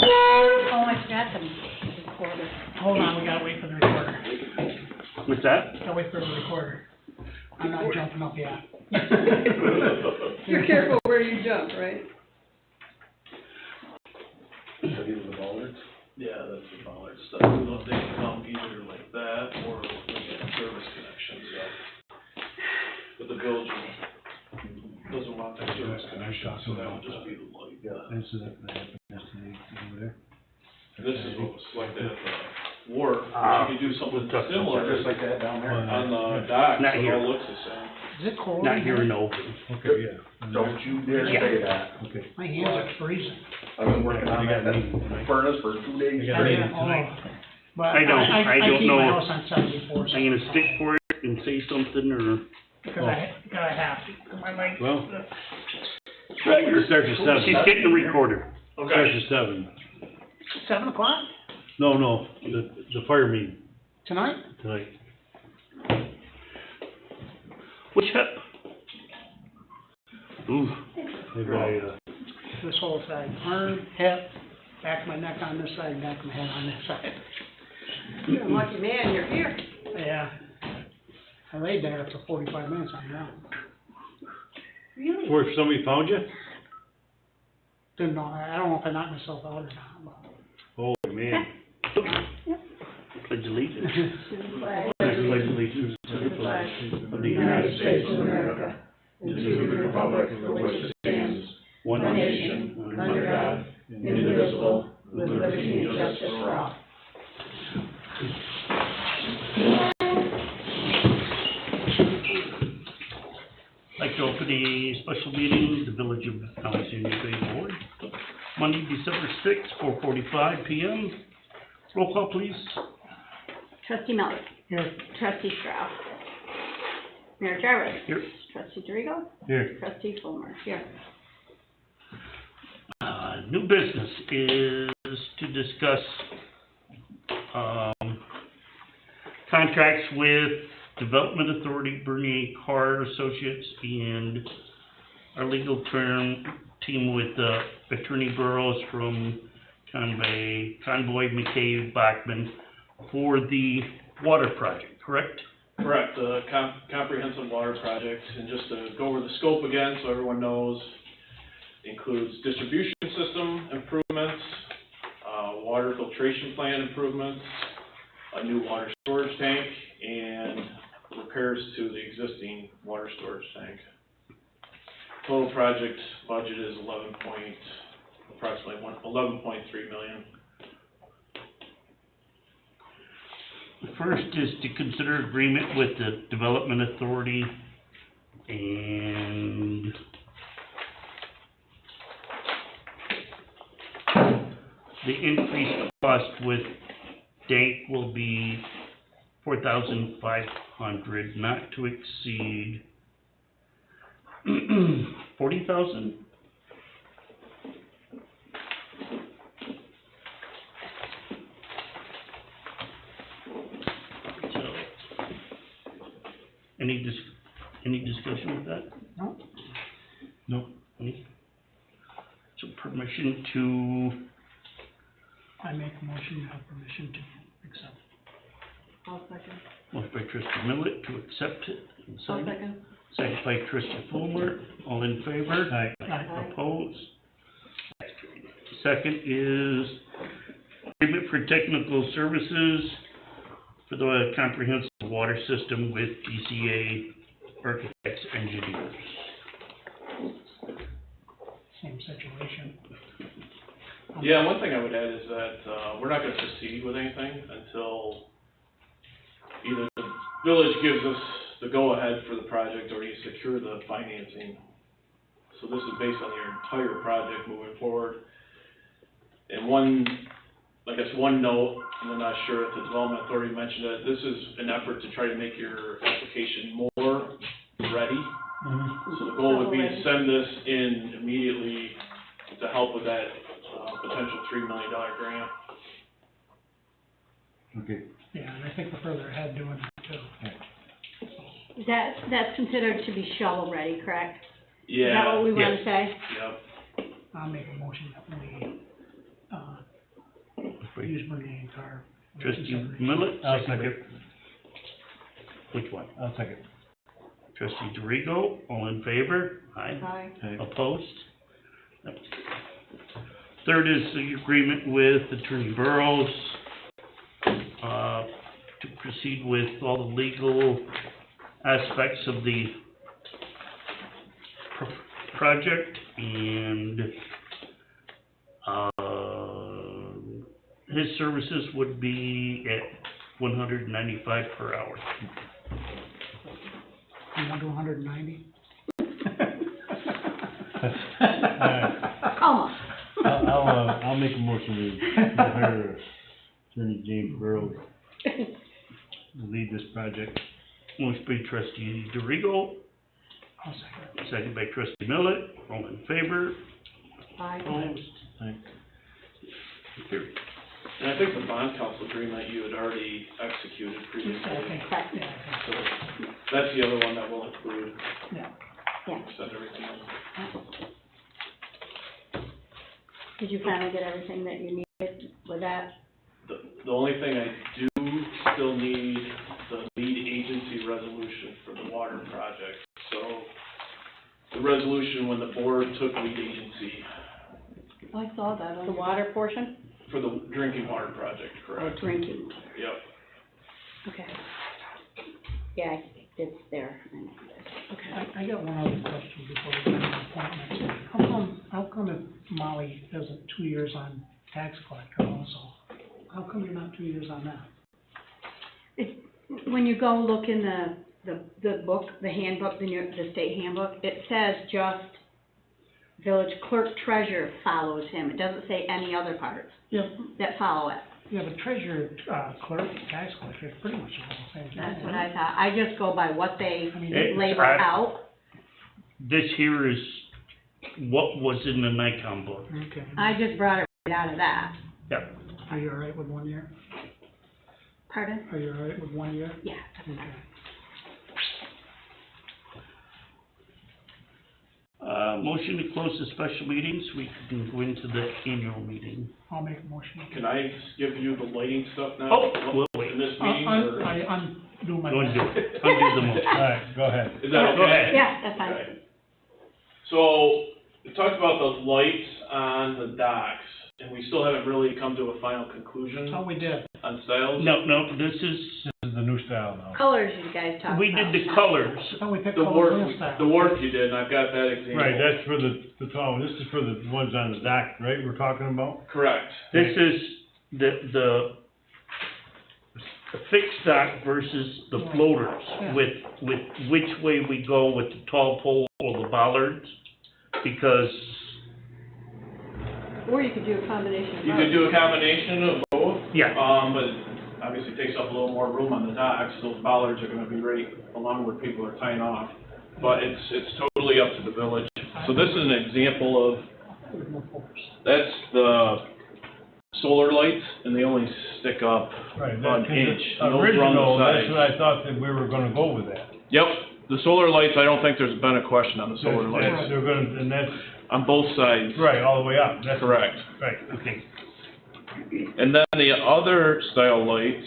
Oh, I forgot the recorder. Hold on, we gotta wait for the recorder. What's that? Gotta wait for the recorder. I'm not jumping up yet. You're careful where you jump, right? Are these the bollards? Yeah, that's the bollard stuff. They can come either like that or with service connections, yeah. But the village doesn't want that service connection, so that would just be the light. Yeah. And so that happened yesterday over there. This is what was selected at the wharf, you could do something similar. Just like that down there. On the dock, so Not it here. all looks the same. Is it cold? Not here in the open. Okay, yeah. Don't you dare say that. Okay. My hands are freezing. I've been working on that furnace for 2 days. I got a meeting Oh, tonight. but I don't keep know. my house on 74. I'm gonna stick for it and say something, or? Because I have to. My leg. Well, it starts at 7. She's getting the recorder. Starts at 7. 7 o'clock No, the fire meeting tonight? tonight. Which hip? Ooh, Maybe I, This whole side, arm, hip, back of my neck on this side, back of my head on this side. You're a lucky man, you're here. Yeah. I laid there for 45 minutes on the ground. Really? where somebody found you? Didn't know, I don't know if I knocked myself out or not, but. Holy man. pledge allegiance. Flag Pledge allegiance to the flag of the United States of America, and to the republic for which it stands, one one nation, under God, indivisible, with liberty and justice for all. I'd like to open a special meeting of the Village of Alexandria Bay Board, Monday, December 6th, 4:45 p.m. Roll call, please. Trustee Miller. Here. Trustee Strauss. Mayor Jarvis. Here. Trustee Dorigo. Here. Trustee Fulmer. Here. New business is to discuss, contracts with Development Authority, Bernier Carr Associates, and our legal team with, Attorney Burroughs from Convoy, McCabe, Bachman, for the water project, correct? Correct, the comprehensive water project, and just to go over the scope again, so everyone knows, includes distribution system improvements, water filtration plant improvements, a new water storage tank, and repairs to the existing water storage tank. Total project budget is approximately $11.3 million. The first is to consider agreement with the Development Authority and the increased cost with Dank will be $4,500, not to exceed $40,000. So, any discussion with that? No. No. Any? So permission to, I make a motion, you have permission to accept. I'll second. motion by trustee Millet to accept it. And I'll sign it. second. Second by trustee Fulmer, all in favor? Aye. Aye. Opposed? Second is agreement for technical services for the comprehensive water system with GCA Architects Engineers. Same situation. Yeah, one thing I would add is that, we're not gonna proceed with anything until either the village gives us the go-ahead for the project or you secure the financing. So this is based on your entire project moving forward. And one note, and I'm not sure if the Development Authority mentioned it, this is an effort to try to make your application more ready. So the goal would be to send this in immediately to help with that, potential $3 million grant. Okay. Yeah, and I think we're further ahead doing that too. That's considered to be shovel ready, correct? Yeah. Is that what we want Yes. to say? Yep. I'll make a motion that we, Use my name card. Trustee Millet, I'll second second. by, which one? I'll second. Trustee DeRigo, all in favor? Aye. Aye. Okay. Opposed? Yep. Third is the agreement with Attorney Burrows, to proceed with all the legal aspects of the project, and, his services would be at $195 per hour. You want to do 190? Almost. I'll make a motion to hire Attorney James Burrows to lead this project. Motion by trustee DeRigo, I'll second. second by trustee Millet, all in favor? Aye. Opposed? Aye. Carried. And I think the bond council agreement you had already executed previously. Okay. Correct. Yeah, So that's the other one that will include, yeah. Yeah. send everything else. Did you finally get everything that you needed with that? The only thing I do still need the lead agency resolution for the water project. So the resolution when the board took lead agency Oh, I saw that on. The water portion? for the drinking water project, Or correct? drinking? Yep. Okay. Yeah, it's there. Okay, I got one other question before we go to appointments. How come if Molly isn't 2 years on tax collector also? How come you're not 2 years on that? When you go look in the book, the handbook, the state handbook, it says just village clerk treasurer follows him. It doesn't say any other parts Yeah, that follow it. yeah, but treasurer, clerk, tax collector is pretty much the same thing. That's what I thought. I just go by what they I mean, label out. This here is what was in the NICOM book. Okay. I just brought it right out of that. Yep. Are you all right with 1 year? Pardon? Are you all right with 1 year? Yeah. Okay. Motion to close the special meetings, we can go into the annual meeting. I'll make a motion. Can I give you the lighting stuff now? Oh, we'll wait. In this meeting, or? I undo my. Undo the motion. All right, go ahead. Is that okay? Go ahead. Yeah, that's fine. Okay. So, we talked about the lights on the docks, and we still haven't really come to a final conclusion Oh, we did. on styles. No, this is, This is the new style now. Colors you guys talked about. we did the colors. I thought we picked The colors wharf, and style. the wharf you did, and I've got that example. Right, that's for the tall, this is for the ones on the dock, right, we're talking about? Correct. This is the fixed dock versus the floaters, Yeah. with which way we go with the tall pole or the bollards, because Or you could do a combination of You could do a combination of both. Yeah. But obviously it takes up a little more room on the docks, those bollards are gonna be right along where people are tying off. But it's totally up to the village. So this is an example of, that's the solar lights, and they only stick up Right, about an inch. and those Original, run the that's sides. what I thought that we were gonna go with that. Yep, the solar lights, I don't think there's been a question on the solar That's- lights, They're gonna, and that's, on both sides. right, all the way up, that's. Correct. Right, okay, And then the other style lights,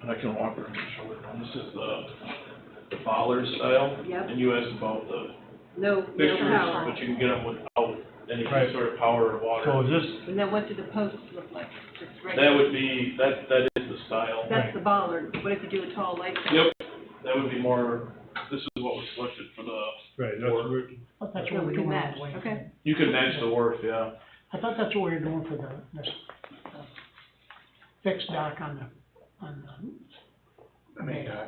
and I can walk around and show it, this is the bollard style. Yep. And you asked about the No fixtures, power. but you can get them without any Right. sort of power or water. so is this, And then what do the posts look like? Just That regular? would be, that is the style. That's the bollard. What if you do a tall light? Yep, that would be more, this is what was selected for the, right, that's, Or- But that's So what we we're can doing. match, all the way. okay. you could match the wharf, yeah. I thought that's what we were doing for this fixed dock on The main dock,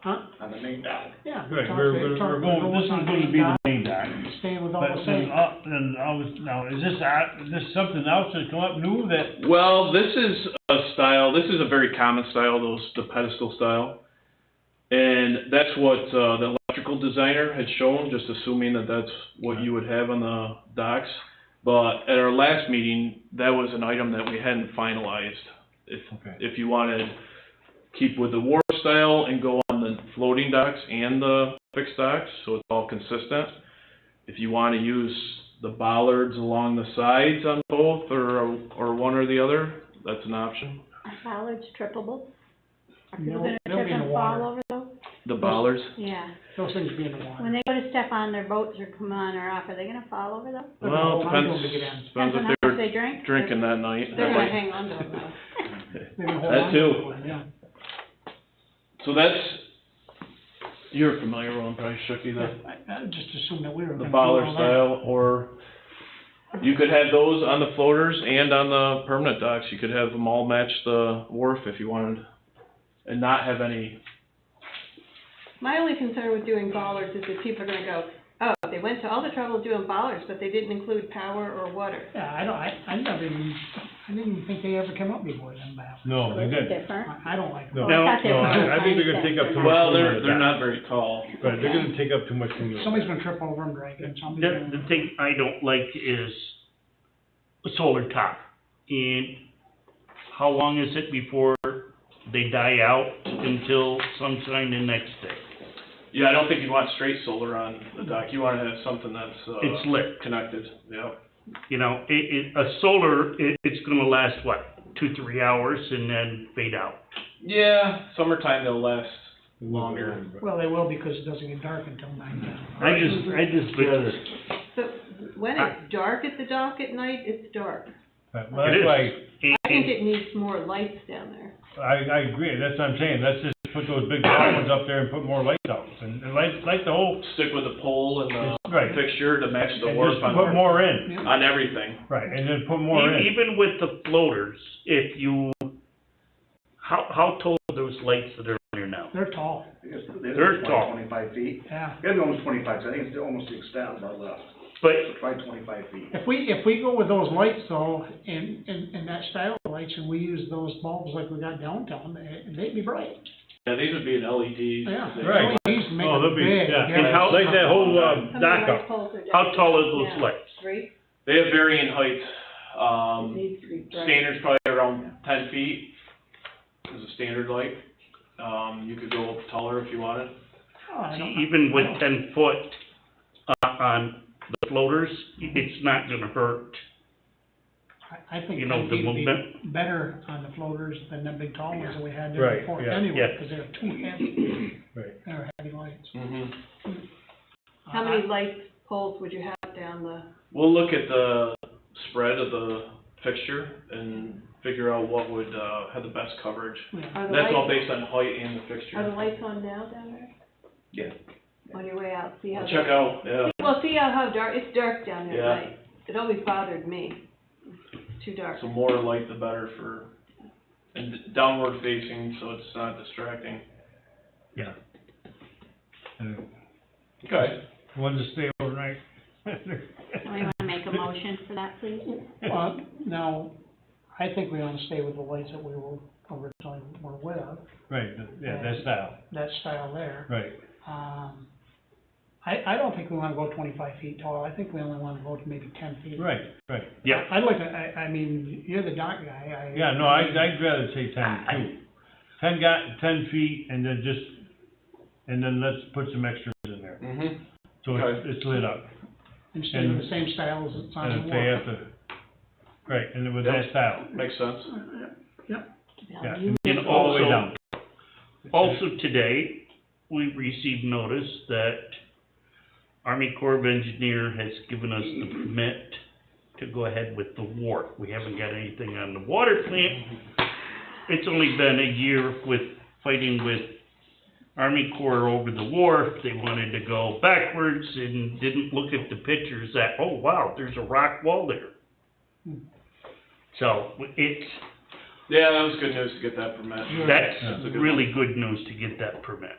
huh? on the main dock. Yeah. right, we're going, this is gonna be the main dock. Staying with all But the then, same. now, is this something else that's come up new that, Well, this is a style, this is a very common style, the pedestal style. And that's what, the electrical designer had shown, just assuming that that's what you would have on the docks. But at our last meeting, that was an item that we hadn't finalized. Okay. If you wanted keep with the wharf style and go on the floating docks and the fixed docks, so it's all consistent. If you wanna use the bollards along the sides on both both, or one or the other, that's an option. Are bollards trippable? Are people No, gonna they'll trip be in and the fall water. over those? The bollards? Yeah. Those things be in the water. When they go to step on their boats or come on or off, are they gonna fall over those? Look, Well, the time depends, to get in. depends Depends on if how they much were they drink. drinking that night. They're That gonna might- hang on to them They can hold That on too. to it, yeah. So that's, you're familiar with them, probably Shooky, I just assumed that we were the gonna do bollard all that. style, or you could have those on the floaters and on the permanent docks. You could have them all match the wharf if you wanted, and not have any. My only concern with doing bollards is that people are gonna go, oh, they went to all the trouble of doing bollards, but they didn't include power or water. Yeah, I didn't even think they ever came up before them back. No, they didn't. Different. I don't like No, them. Well, I thought they were I think they're gonna take up too much Well, room on they're the dock. not very tall. Right, they're gonna take up too much room. Somebody's gonna trip over them, drag it, somebody's The gonna. thing I don't like is a solar top. And how long is it before they die out until sunshine the next day? Yeah, I don't think you'd want straight solar on the dock. You wanna have something that's, It's lit. connected, yeah. You know, a solar, it's gonna last, what, 2-3 hours and then fade out? Yeah, summertime they'll last longer. Well, they will because it doesn't get dark until 9:10. I just rather, So when it's dark at the dock at night, it's dark. Right, well, it that's is. why, I think it needs more lights down there. I agree, that's what I'm saying, let's just put those big tall ones up there and put more lights out, and light the whole, Stick with the pole and the right. fixture to match the And wharf just put on, more in, on everything. right, and then put more in. even with the floaters, if you, how tall are those lights that are there now? They're tall, They're tall. 25 feet. yeah. It's almost 25, so I think it's almost the extent of our left. But, Probably 25 feet. If we go with those lights though, in that style of lights, and we use those bulbs like we got downtown, they'd be bright. Yeah, these would be an LED. Yeah. thing. Right. LEDs make Oh, a they'll be, big yeah, difference. how- like that whole, How many dock light up. poles are down? how tall are those Yeah. lights? 3? They have varying heights. It needs to be bright. Standard's probably around 10 feet is a standard light. You could go taller if you wanted. Oh, I don't- Even with 10 foot, on the floaters, it's not gonna hurt. I think You know, 10 the feet would be movement. better on the floaters than the big tall ones that we had there Right, before, yeah, anyway, yeah. because they're too heavy, Right. they're heavy lights. Mm-hmm. How many light poles would you have down the, We'll look at the spread of the fixture and figure out what would, have the best coverage. Yeah. are the That's all lights, based on height and the are the fixture. lights on now down there? Yeah. On your way out, see how. Check out, yeah. Well, see how dark, it's dark down there Yeah. at night. It always bothered me. It's too dark. So more light the better for, and downward facing, so it's not distracting. Yeah. And Okay. one to stay overnight. Somebody wanna make a motion for that, please? Well, now, I think we ought to stay with the lights that we were originally were with, Right, yeah, that style, that style there. right. I don't think we wanna go 25 feet tall, I think we only wanna go to maybe 10 feet. Right, right. Yeah, I'd like to, I mean, you're the dock guy, Yeah, no, I'd rather say 10 too. 10 feet and then let's put some extras in there. Mm-hmm. So Okay. it's lit up. Instead of the same style as it's on And the if they wall. have to, right, and then with Yep. that style, Makes sense. yeah, You- and all the way also- down. also today, we received notice that Army Corps of Engineer has given us the permit to go ahead with the wharf. We haven't got anything on the water plant. It's only been a year with fighting with Army Corps over the wharf. They wanted to go backwards and didn't look at the pictures that, oh wow, there's a rock wall there. So, it's, Yeah, that was good news to get that permit. that's That's a good really good news to get that permit.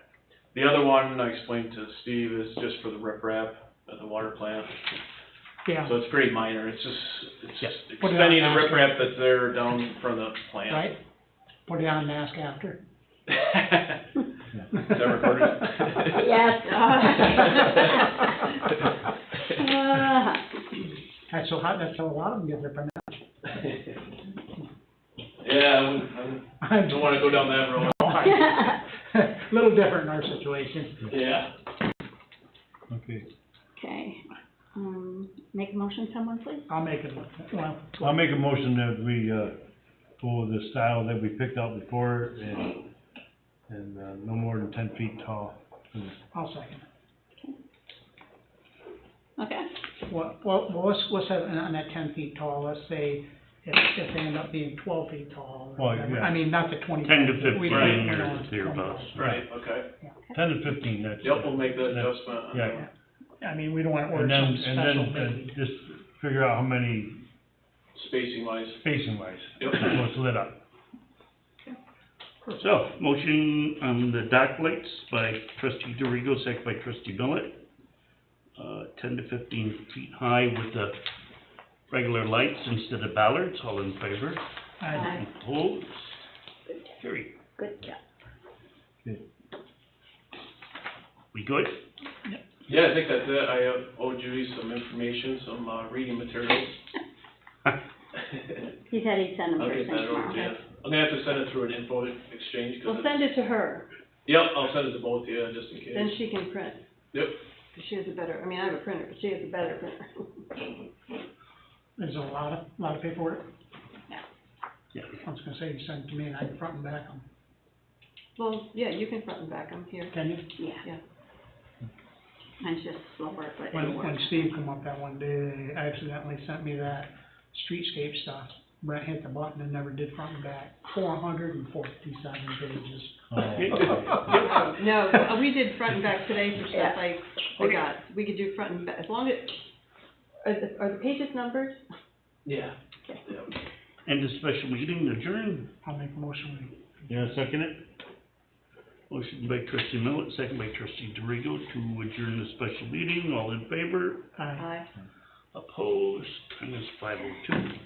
The other one I explained to Steve is just for the riprap at the water plant. Yeah, So it's pretty minor, it's just Put it extending the on after. riprap that's there down in front of the plant. right? Put it on mask after. Is that recorded? Yes. That's so hot, that's how a lot of them get their permit. Yeah, I don't wanna go down that road. Little different in our situation. Yeah. Okay. Okay, make a motion, someone please? I'll make it, well. I'll make a motion that we, go with the style that we picked out before and no more than 10 feet tall. I'll second it. Okay, Well, let's have, on that 10 feet tall, let's say if they end up being 12 feet tall. or Well, whatever. yeah. I mean, not the 20. 10 to we 15 don't- we or don't- thereabouts. Right, okay. 10 to 15, that's. Yep, we'll make that That's- adjustment. Yeah, I mean, we don't wanna order and then, something special, and then, maybe. just figure out how many Spacing wise. spacing wise, Yep. so it's lit up. So, motion on the dock lights by trustee DeRigo, second by trustee Millet. 10 to 15 feet high with the regular lights instead of ballards, all in favor? I- Opposed? Carried. good job. We good? Yeah, I think that's it. I have owed Judy some information, some, reading materials. He said he'd send them I'll first get thing that over tomorrow. to you. I'm gonna have to send it through an info exchange, 'cause We'll send it to her, Yep, I'll send it to both of you, just in case. then she can print, Yep. 'cause she has a better, I mean, I have a printer, but she has a better printer. There's a lot of paperwork. Yeah. I was gonna say, you send it to me and I can front and back them. Well, yeah, you can front and back them here. Can you? Yeah. Mine's just slower, but When, it'll work. when Steve come up that one day, they accidentally sent me that streetscape stuff. Brent hit the button and never did front and back. 447 pages. Oh. No, we did front and back today for stuff Yeah. I forgot. We could do front and back, as long as, are the pages numbered? Yeah. Okay. Yep. End of special meeting adjourned. I'll make a motion. Yeah, second it? Motion by trustee Millet, second by trustee DeRigo to adjourn the special meeting. All in favor? Aye. Aye. Opposed? Time is 5:02.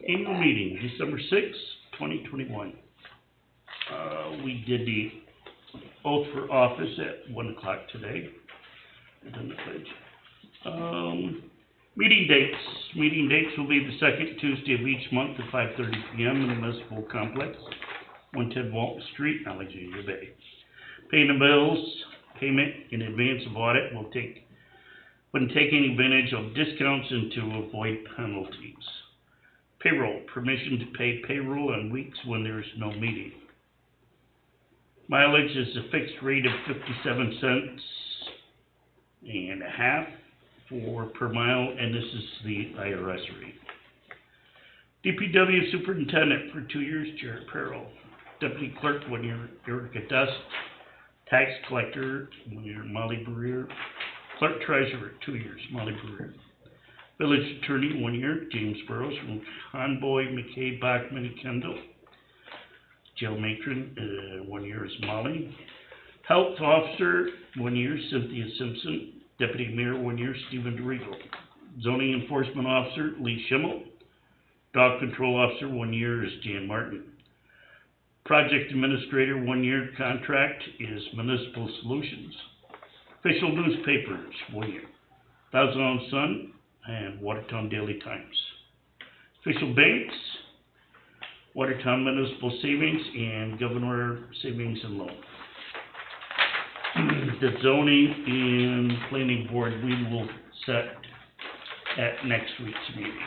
Annual meeting, December 6th, 2021. We did the oath for office at 1 o'clock today. Done the pledge. Meeting dates will be the second Tuesday of each month at 5:30 PM in the municipal complex, 110 Walton Street, Alexandria Bay. Paying the bills, payment in advance of audit when taking advantage of discounts and to avoid penalties. Payroll, permission to pay payroll on weeks when there is no meeting. Mileage is a fixed rate of 57 cents and a half per mile, and this is the IRS rate. DPW Superintendent for 2 years, Jared Perrell. Deputy Clerk, 1 year, Erica Dust. Tax Collector, 1 year, Molly Breer. Clerk Treasurer, 2 years, Molly Breer. Village Attorney, 1 year, James Burrows. From Conboy, McKay, Bachman, and Kendall. Jail Matron, 1 year is Molly. Health Officer, 1 year, Cynthia Simpson. Deputy Mayor, 1 year, Stephen DeRigo. Zoning Enforcement Officer, Lee Schimmel. Dog Control Officer, 1 year, is Jan Martin. Project Administrator, 1 year contract is Municipal Solutions. Official Newspapers, 1 year, Thousand Island Sun and Watertown Daily Times. Official Banks, Watertown Municipal Savings and Governor Savings and Loan. The zoning and planning board, we will set at next week's meeting.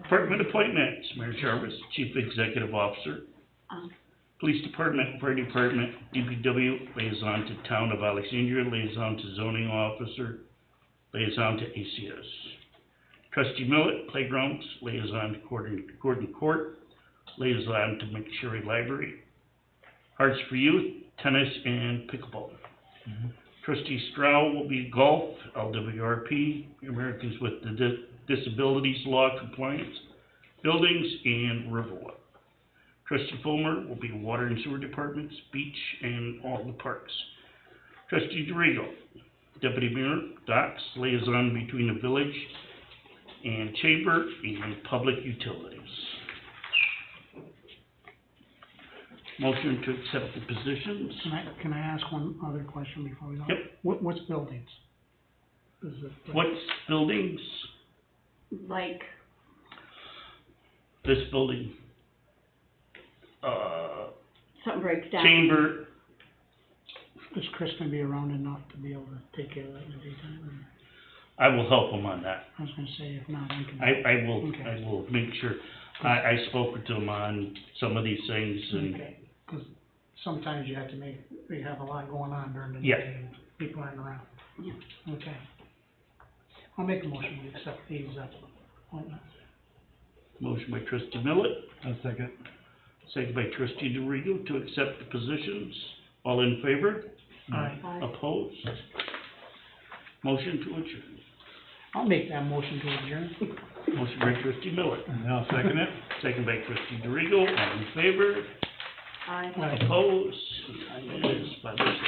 Department appointments, Mayor Jarvis, Chief Executive Officer. Police Department, Fire Department, DPW, liaison to Town of Alexandria, liaison to Zoning Officer, liaison to ACS. Trustee Millet, Playgrounds, liaison to Gordon Court, liaison to McSherry Library. Hearts for Youth, tennis and pickleball. Trustee Stroud will be golf, LWRP, Americans with Disabilities Law Compliance, Buildings, and Riverwalk. Trustee Fulmer will be Water and Sewer Departments, Beach, and all the parks. Trustee DeRigo, Deputy Mayor, Docks, liaison between the village and chamber and public utilities. Motion to accept the positions. Can I ask one other question before we go? Yep. What's buildings? Is it? What's buildings? Like, this building, Something breaks down. chamber, Is Chris gonna be around enough to be able to take care of that in the daytime? Or- I will help him on that. I was gonna say, if not, I can. I will Okay. make sure. I spoke to him on some of these things and, Okay, 'cause sometimes you have to we have a lot going on during the Yeah. day and people aren't around. Yeah. Okay. I'll make a motion to accept these, appointments. motion by trustee Millet, A second. second by trustee DeRigo to accept the positions. All in favor? Aye. Aye. Opposed? Motion to adjourn. I'll make that motion to adjourn. Motion by trustee Millet, And I'll second it. second by trustee DeRigo. All in favor? Aye. Aye. Opposed? Time is 5:06.